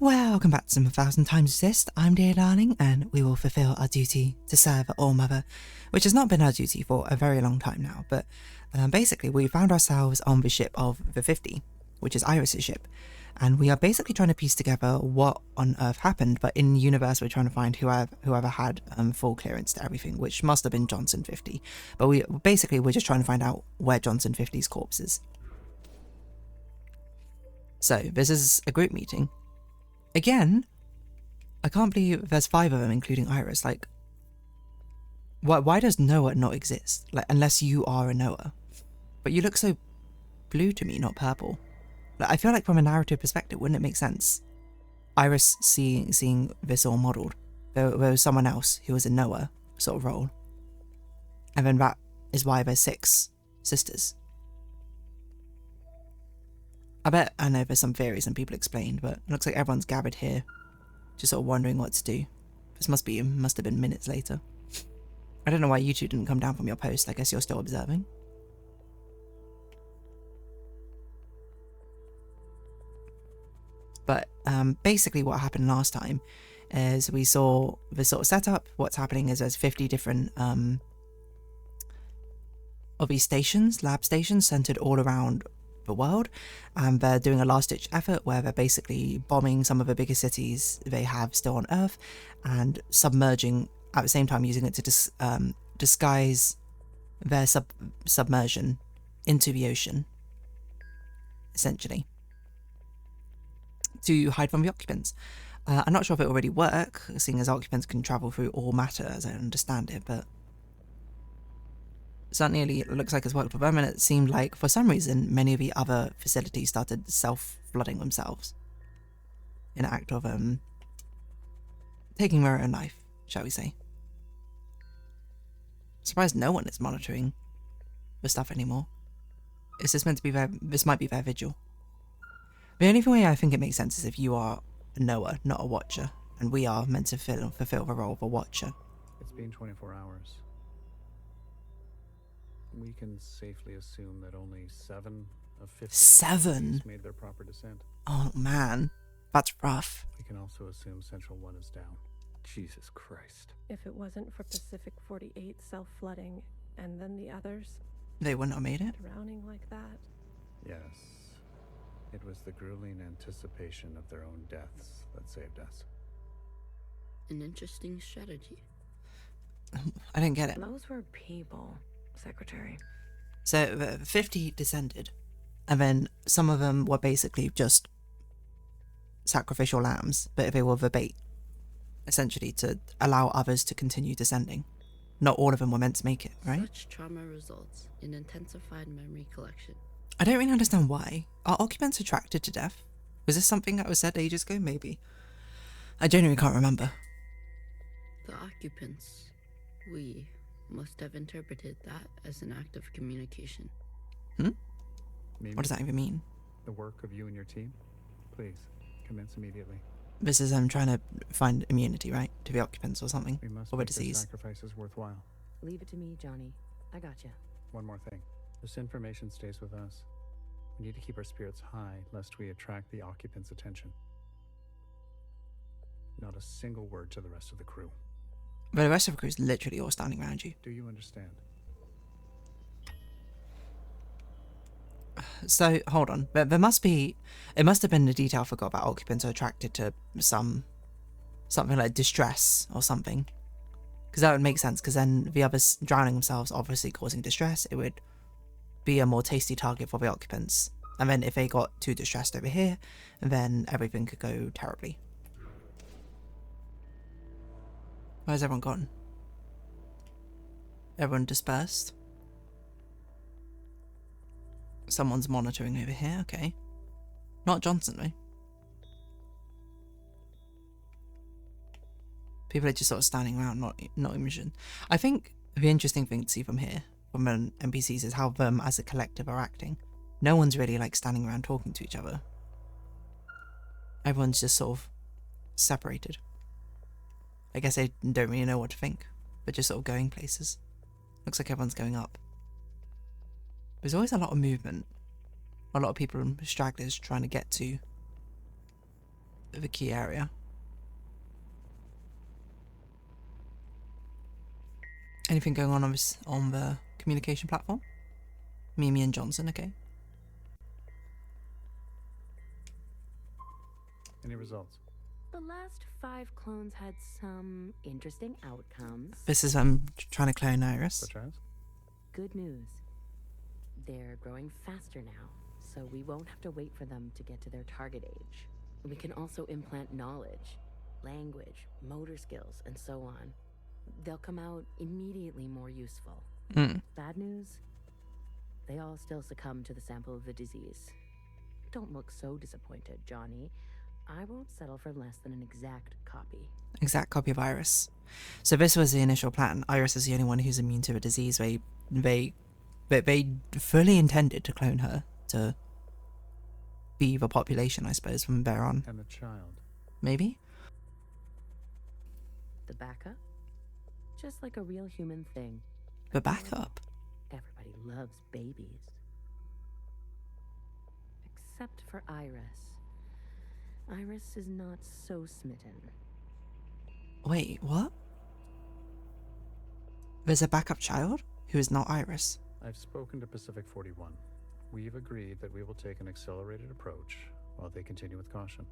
Welcome back to some 1000xRESIST. I'm dear darling, and we will fulfill our duty to serve ALLMOTHER, which has not been our duty for a very long time now, but basically we found ourselves on the ship of the 50, which is Iris's ship, and we are basically trying to piece together what on earth happened, but in the universe we're trying to find whoever had full clearance to everything, which must have been Johnson 50, but we're just trying to find out where Johnson 50's corpse is. So this is a group meeting. Again, I can't believe there's 5 of them, including Iris. Like, why does Noah not exist? Like, unless you are a Noah. But you look so blue to me, not purple. Like, I feel like from a narrative perspective, wouldn't it make sense? Iris seeing this all modelled. There was someone else who was a Noah sort of role. And then that is why there's 6 sisters. I know there's some theories and people explained, but it looks like everyone's gathered here, just sort of wondering what to do. This must have been minutes later. I don't know why you two didn't come down from your post. I guess you're still observing. But basically what happened last time is we saw the sort of setup. What's happening is there's 50 different of these stations, lab stations, centered all around the world, and they're doing a last-ditch effort where they're basically bombing some of the biggest cities they have still on Earth and submerging at the same time, using it to disguise their submersion into the ocean, essentially, to hide from the occupants. I'm not sure if it already works, seeing as occupants can travel through all matter, as I understand it, but certainly it looks like it's worked for them, and it seemed like for some reason many of the other facilities started self-flooding themselves in an act of taking their own life, shall we say. Surprised no one is monitoring the stuff anymore. Is this meant to be this might be their vigil. The only way I think it makes sense is if you are a knower, not a watcher, and we are meant to fulfill the role of a watcher. It's been 24 hours. We can safely assume that only 7 of 50 7 made their proper descent. Oh man, that's rough. We can also assume Central 1 is down. Jesus Christ. If it wasn't for Pacific 48 self-flooding, and then the others They wouldn't have made it. drowning like that. Yes. It was the grueling anticipation of their own deaths that saved us. An interesting strategy. I don't get it. Those were people, Secretary. So 50 descended, and then some of them were basically just sacrificial lambs, but they were the bait, essentially, to allow others to continue descending. Not all of them were meant to make it, right? Such trauma results in intensified memory collection. I don't really understand why. Are occupants attracted to death? Was this something that was said ages ago? Maybe. I genuinely can't remember. The occupants, we, must have interpreted that as an act of communication. Maybe What does that even mean? the work of you and your team? Please, commence immediately. This is trying to find immunity, right? To the occupants or something. We must Or a make the disease. sacrifices worthwhile. Leave it to me, Johnny. I gotcha. One more thing. This information stays with us. We need to keep our spirits high, lest we attract the occupants' attention. Not a single word to the rest of the crew. But the rest of the crew is literally all standing around you. Do you understand? So, hold on. There must be... It must have been the detail I forgot about occupants are attracted to something like distress or something. Because that would make sense, because then the others drowning themselves, obviously causing distress, it would be a more tasty target for the occupants. And then if they got too distressed over here, then everything could go terribly. Where's everyone gone? Everyone dispersed? Someone's monitoring over here, okay. Not Johnson, though. People are just sort of standing around, not in mission. I think the interesting thing to see from here, from an NPCs, is how them as a collective are acting. No one's really like standing around talking to each other. Everyone's just sort of separated. I guess they don't really know what to think, but just sort of going places. Looks like everyone's going up. There's always a lot of movement. A lot of people, stragglers, trying to get to of a key area. Anything going on this on the communication platform? Mimi and Johnson, okay. Any results? The last 5 clones had some interesting outcomes. This is trying to clone Iris. Such as? Good news. They're growing faster now, so we won't have to wait for them to get to their target age. We can also implant knowledge, language, motor skills, and so on. They'll come out immediately more useful. Bad news? They all still succumb to the sample of the disease. Don't look so disappointed, Johnny. I won't settle for less than an exact copy. Exact copy of Iris. So this was the initial plan. Iris is the only one who's immune to a disease. They fully intended to clone her to be the population, I suppose, from there on. And the child. Maybe? The backup? Just like a real human thing. The backup? Everybody loves babies. Except for Iris. Iris is not so smitten. Wait, what? There's a backup child who is not Iris. I've spoken to Pacific 41. We've agreed that we will take an accelerated approach while they continue with caution.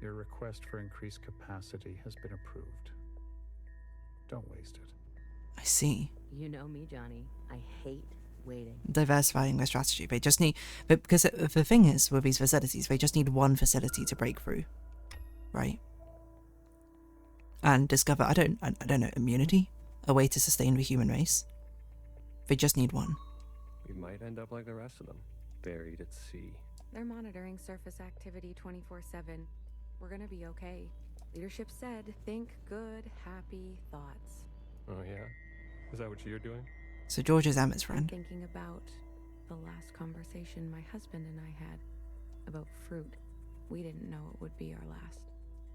Your request for increased capacity has been approved. Don't waste it. I see. You know me, Johnny. I hate waiting. Diversifying their strategy. They just need... Because the thing is, with these facilities, they just need one facility to break through. Right? And discover, I don't know, immunity? A way to sustain the human race? They just need one. We might end up like the rest of them, buried at sea. They're monitoring surface activity 24/7. We're gonna be okay. Leadership said, think good, happy thoughts. Oh yeah? Is that what you're doing? So George is Emma's I'm friend. thinking about the last conversation my husband and I had about fruit. We didn't know it would be our last.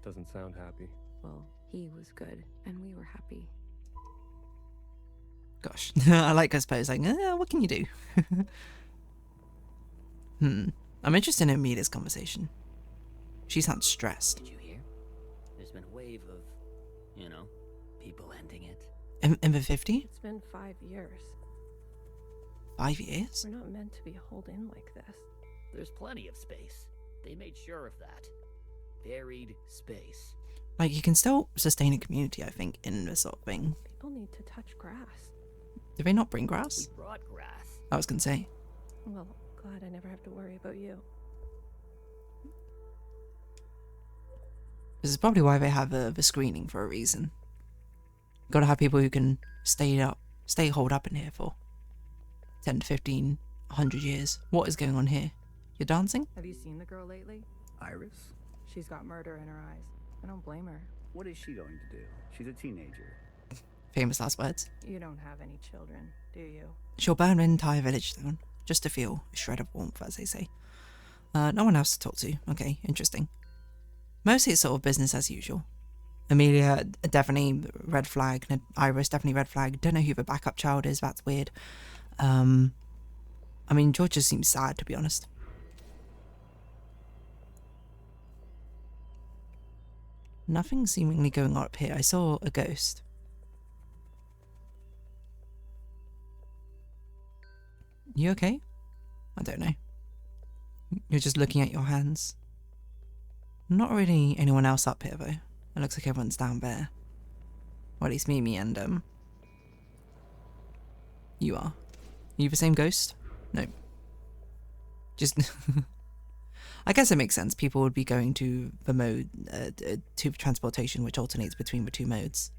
Doesn't sound happy. Well, he was good, and we were happy. Gosh, I like her pose, like, what can you do? I'm interested in Amelia's conversation. She sounds stressed. Did you hear? There's been a wave of, people ending it. In the 50? It's been 5 years. 5 years? We're not meant to be holed in like this. There's plenty of space. They made sure of that. Buried space. Like, you can still sustain a community, I think, in this sort of thing. People need to touch grass. Do they not bring grass? We brought grass. I was gonna say. Well, glad I never have to worry about you. This is probably why they have the screening for a reason. Gotta have people who can stay holed up in here for 10 to 15, 100 years. What is going on here? You're dancing? Have you seen the girl lately? Iris? She's got murder in her eyes. I don't blame her. What is she going to do? She's a teenager. Famous last words. You don't have any children, do you? She'll burn an entire village down, just to feel a shred of warmth, as they say. No one else to talk to. Okay, interesting. Mostly it's sort of business as usual. Amelia, definitely red flag. Iris, definitely red flag. Don't know who the backup child is, that's weird. I mean, George just seems sad, to be honest. Nothing seemingly going on up here. I saw a ghost. You okay? I don't know. You're just looking at your hands. Not really anyone else up here, though. It looks like everyone's down there. Or at least Mimi and, you are. Are you the same ghost? No. Just... I guess it makes sense. People would be going to the mode, to transportation, which alternates between the two modes.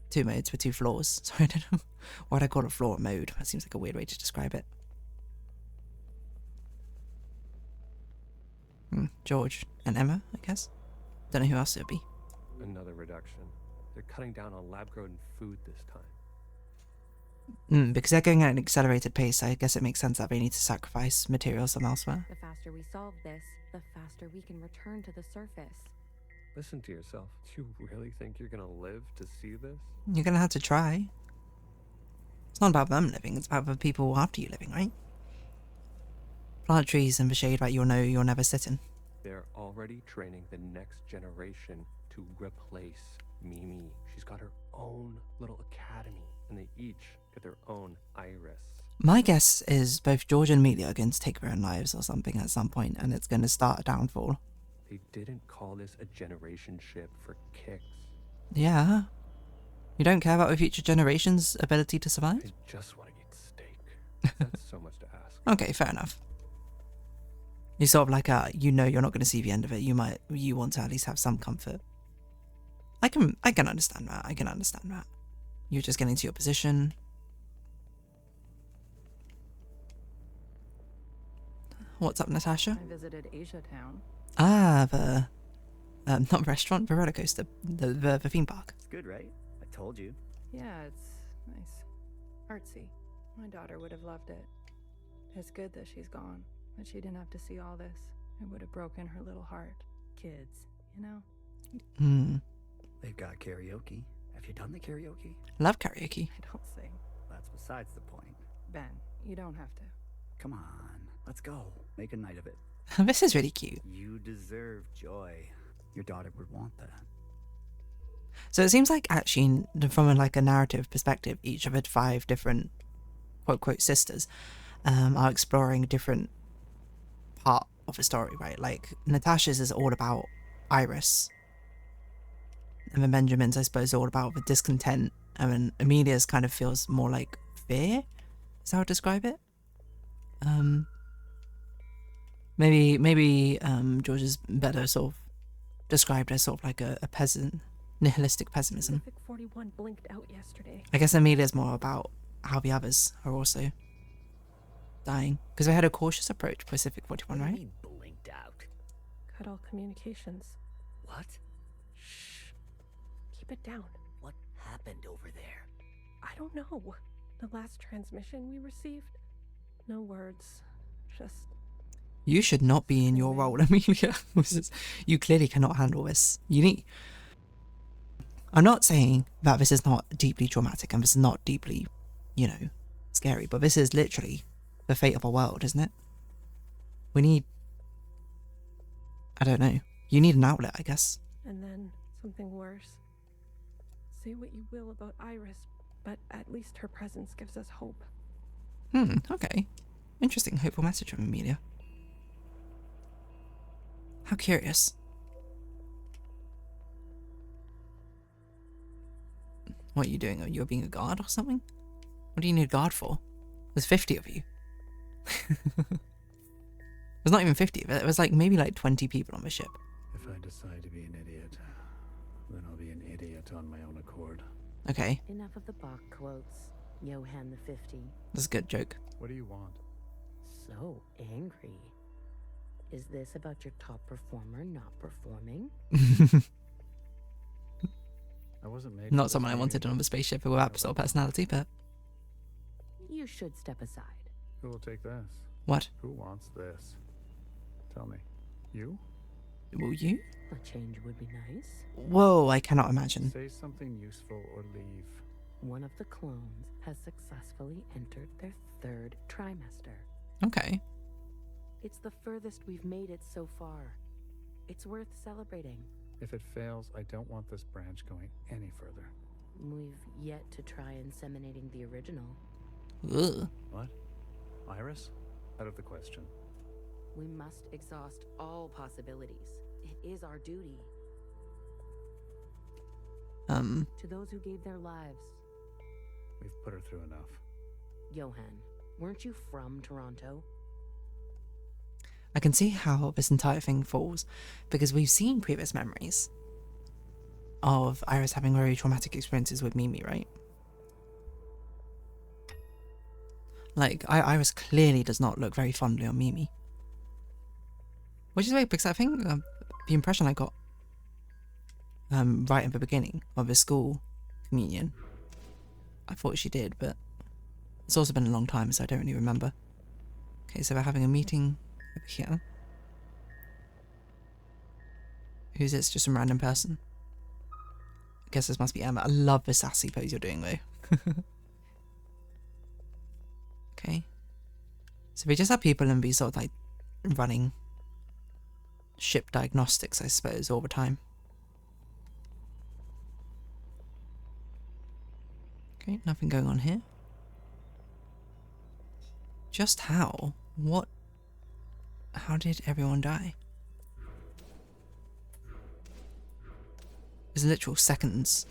Two modes with two floors. Sorry, I don't know why'd I call it floor mode. That seems like a weird way to describe it. George and Emma, I guess. Don't know who else it would be. Another reduction. They're cutting down on lab-grown food this time. Because they're going at an accelerated pace, I guess it makes sense that they need to sacrifice materials from elsewhere. The faster we solve this, the faster we can return to the surface. Listen to yourself. Do you really think you're gonna live to see this? You're gonna have to try. It's not about them living, it's about the people after you living, right? Plant trees in the shade that you'll know you'll never sit in. They're already training the next generation to replace Mimi. She's got her own little academy, and they each get their own iris. My guess is both George and Amelia are going to take their own lives or something at some point, and it's going to start a downfall. They didn't call this a generation ship for kicks. Yeah. You don't care about the future generation's ability to survive? I just want to eat steak. That's so much to ask. Okay, fair enough. You're sort of like, you know you're not going to see the end of it. You want to at least have some comfort. I can understand that. I can understand that. You're just getting to your position. What's up, Natasha? I visited Asia Town. Ah, the not restaurant, the roller coaster, the theme park. It's good, right? I told you. Yeah, it's nice. Artsy. My daughter would have loved it. It's good that she's gone, that she didn't have to see all this. It would have broken her little heart. Kids, you know? Hmm. They've got karaoke. Have you done the karaoke? Love karaoke. I don't sing. That's besides the point. Ben, you don't have to. Come on, let's go. Make a night of it. This is really cute. You deserve joy. Your daughter would want that. So it seems like actually, from a narrative perspective, each of the 5 different quote sisters are exploring a different part of the story, right? Like Natasha's is all about Iris, and then Benjamin's, I suppose, all about the discontent, and then Amelia's kind of feels more like fear. Is how I would describe it. Maybe George is better sort of described as sort of like a peasant, nihilistic pessimism. Pacific 41 blinked out yesterday. I guess Amelia's more about how the others are also dying, because they had a cautious approach to Pacific 41, What do you right? mean blinked out? Cut all communications. What? Shh. Keep it down. What happened over there? I don't know. The last transmission we received? No words. Just... You should not be in your role, Amelia. You clearly cannot handle this. You need... I'm not saying that this is not deeply traumatic and this is not deeply, you know, scary, but this is literally the fate of a world, isn't it? We need... I don't know. You need an outlet, I guess. And then something worse. Say what you will about Iris, but at least her presence gives us hope. Okay. Interesting, hopeful message from Amelia. How curious. What are you doing? You're being a guard or something? What do you need a guard for? There's 50 of you. There's not even 50 of it. It was like maybe like 20 people on the ship. If I decide to be an idiot, then I'll be an idiot on my own accord. Okay, Enough of the Bach quotes, Johann the 50. that's a good joke. What do you want? So angry. Is this about your top performer not performing? I wasn't made for Not this someone I meeting. wanted on the spaceship with that sort of personality, but You should step aside. Who will take this? what? Who wants this? Tell me. You? Will you? A change would be nice. Whoa, I cannot imagine. Say something useful or leave. One of the clones has successfully entered their 3rd trimester. Okay. It's the furthest we've made it so far. It's worth celebrating. If it fails, I don't want this branch going any further. We've yet to try inseminating the original. Ugh. What? Iris? Out of the question. We must exhaust all possibilities. It is our duty. To those who gave their lives. We've put her through enough. Johann, weren't you from Toronto? I can see how this entire thing falls, because we've seen previous memories of Iris having very traumatic experiences with Mimi, right? Like, Iris clearly does not look very fondly on Mimi. Which is very because I think the impression I got right at the beginning of the school communion, I thought she did, but it's also been a long time, so I don't really remember. Okay, so we're having a meeting over here. Who's this? Just some random person? I guess this must be Emma. I love the sassy pose you're doing, though. Okay. So we just have people and be sort of like running ship diagnostics, I suppose, all the time. Okay, nothing going on here. Just how? What? How did everyone die? It's literal seconds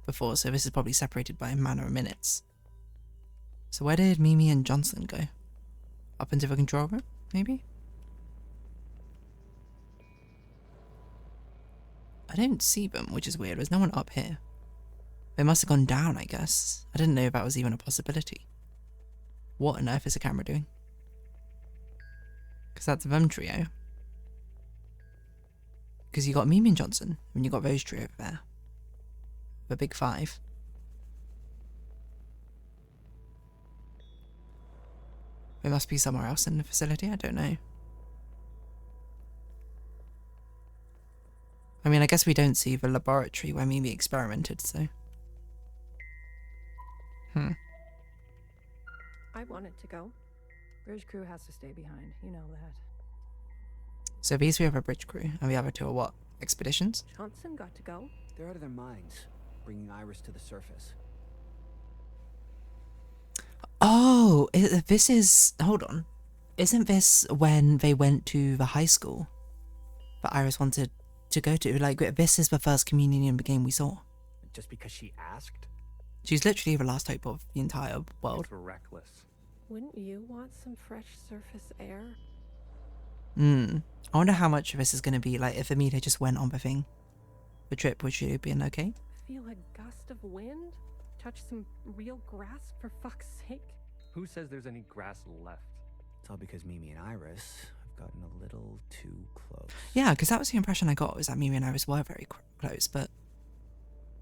before, so this is probably separated by a matter of minutes. So where did Mimi and Johnson go? Up into the control room, maybe? I don't see them, which is weird. There's no one up here. They must have gone down, I guess. I didn't know that was even a possibility. What on earth is the camera doing? Because that's them trio. Because you got Mimi and Johnson, and you got those trio over there. The big five. They must be somewhere else in the facility, I don't know. I mean, I guess we don't see the laboratory where Mimi experimented, so... I wanted to go. Bridge crew has to stay behind. You know that. So these three are a bridge crew, and the other two are what? Expeditions? Johnson got to go. They're out of their minds, bringing Iris to the surface. Oh, this is... Hold on. Isn't this when they went to the high school that Iris wanted to go to? Like, this is the first communion in the game we saw. Just because she asked? She's literally the last hope of the entire world. It's reckless. Wouldn't you want some fresh surface air? I wonder how much of this is going to be like if Amita just went on the thing. The trip, would she have been okay? Feel a gust of wind? Touch some real grass, for fuck's sake? Who says there's any grass left? It's all because Mimi and Iris have gotten a little too close. Yeah, because that was the impression I got, was that Mimi and Iris were very close, but...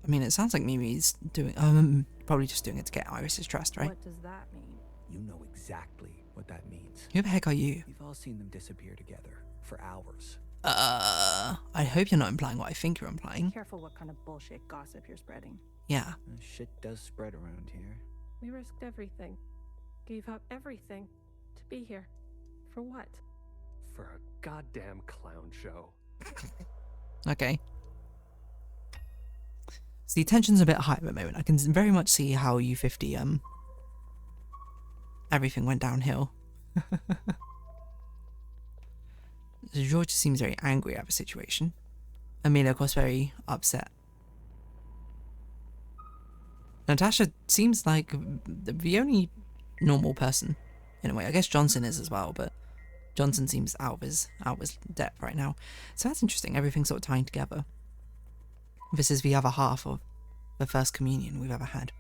I mean, it sounds like Mimi's doing... probably just doing it to get Iris's trust, right? What does that mean? You know exactly what that means. Who the heck are you? We've all seen them disappear together for hours. I hope you're not implying what I think you're implying. Careful what kind of bullshit gossip you're spreading. Yeah. Shit does spread around here. We risked everything. Gave up everything. To be here. For what? For a goddamn clown show. Okay. So the tension's a bit high at the moment. I can very much see how U50, everything went downhill. George seems very angry at the situation. Amelia, of course, very upset. Natasha seems like the only normal person, in a way. I guess Johnson is as well, but Johnson seems out of his depth right now. So that's interesting. Everything's sort of tying together. This is the other half of the first communion we've ever had.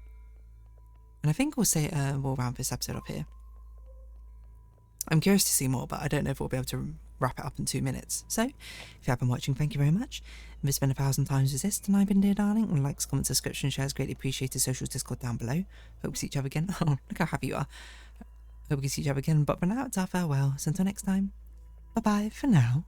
And I think we'll round this episode up here. I'm curious to see more, but I don't know if we'll be able to wrap it up in 2 minutes. So, if you have been watching, thank you very much. This has been 1000xRESIST, and I've been Dear Darling. Likes, comments, subscription, shares, greatly appreciated. Socials, Discord down below. Hope to see each other again. Oh, look how happy you are. Hope we can see each other again, but for now, it's our farewell. So until next time, bye-bye for now.